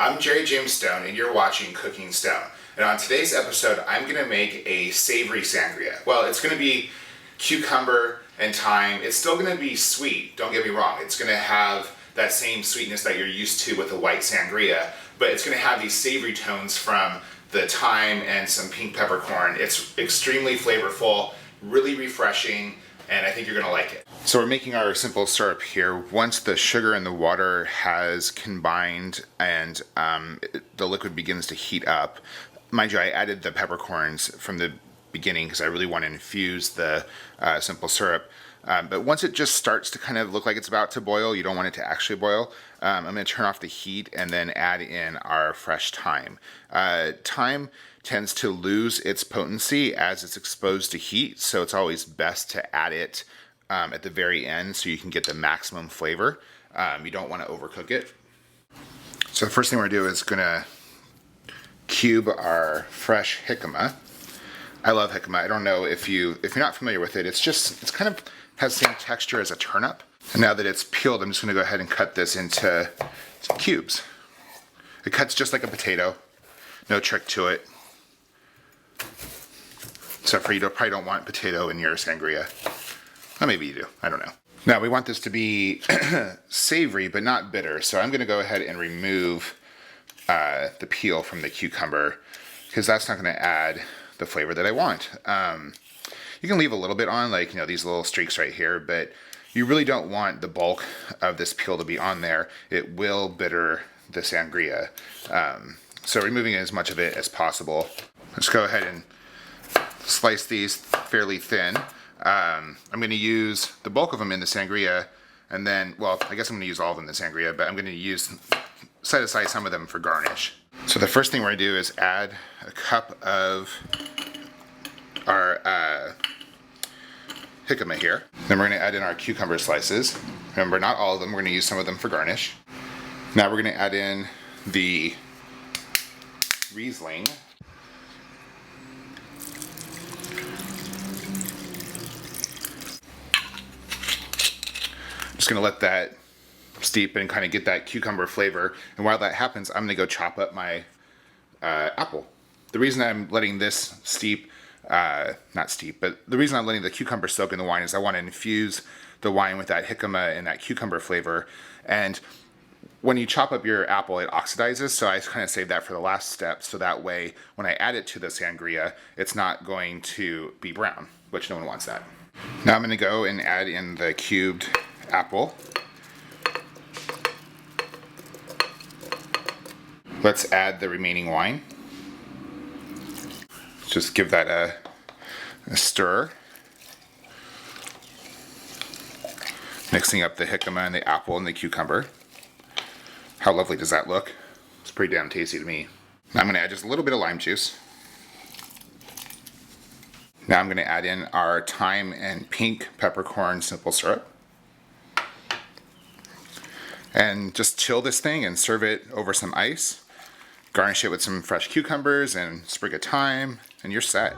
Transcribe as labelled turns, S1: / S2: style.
S1: I'm Jerry James Stone, and you're watching Cooking Stone. And on today's episode, I'm going to make a savory sangria. Well, it's going to be cucumber and thyme. It's still going to be sweet, don't get me wrong. It's going to have that same sweetness that you're used to with a white sangria, but it's going to have these savory tones from the thyme and some pink peppercorn. It's extremely flavorful, really refreshing, and I think you're gonna like it. So we're making our simple syrup here. Once the sugar and the water has combined and the liquid begins to heat up, mind you, I added the peppercorns from the beginning because I really want to infuse the simple syrup. But once it just starts to kind of look like it's about to boil, you don't want it to actually boil, I'm going to turn off the heat and then add in our fresh thyme. Thyme tends to lose its potency as it's exposed to heat, so it's always best to add it at the very end so you can get the maximum flavor. You don't want to overcook it. So the first thing we're going to do is going to cube our fresh jicama. I love jicama. I don't know if you're not familiar with it. It's kind of has the same texture as a turnip. And now that it's peeled, I'm just going to go ahead and cut this into cubes. It cuts just like a potato. No trick to it. Except for you probably don't want potato in your sangria. Well, maybe you do. I don't know. Now we want this to be savory but not bitter. So I'm going to go ahead and remove the peel from the cucumber because that's not going to add the flavor that I want. You can leave a little bit on, like, these little streaks right here, but you really don't want the bulk of this peel to be on there. It will bitter the sangria. So removing as much of it as possible. Let's go ahead and slice these fairly thin. I'm going to use the bulk of them in the sangria, and then, well, I guess I'm going to use all of them in the sangria, but I'm going to set aside some of them for garnish. So the first thing we're going to do is add a cup of our jicama here. Then we're going to add in our cucumber slices. Remember, not all of them. We're going to use some of them for garnish. Now we're going to add in the Riesling. Just going to let that steep and kind of get that cucumber flavor. And while that happens, I'm going to go chop up my apple. The reason I'm letting this steep, not steep, but the reason I'm letting the cucumber soak in the wine is I want to infuse the wine with that jicama and that cucumber flavor. And when you chop up your apple, it oxidizes, so I kind of save that for the last step, so that way when I add it to the sangria, it's not going to be brown, which no one wants that. Now I'm going to go and add in the cubed apple. Let's add the remaining wine. Just give that a stir. Mixing up the jicama and the apple and the cucumber. How lovely does that look? It's pretty damn tasty to me. Now I'm going to add just a little bit of lime juice. Now I'm going to add in our thyme and pink peppercorn simple syrup. And just chill this thing and serve it over some ice. Garnish it with some fresh cucumbers and sprig of thyme, and you're set.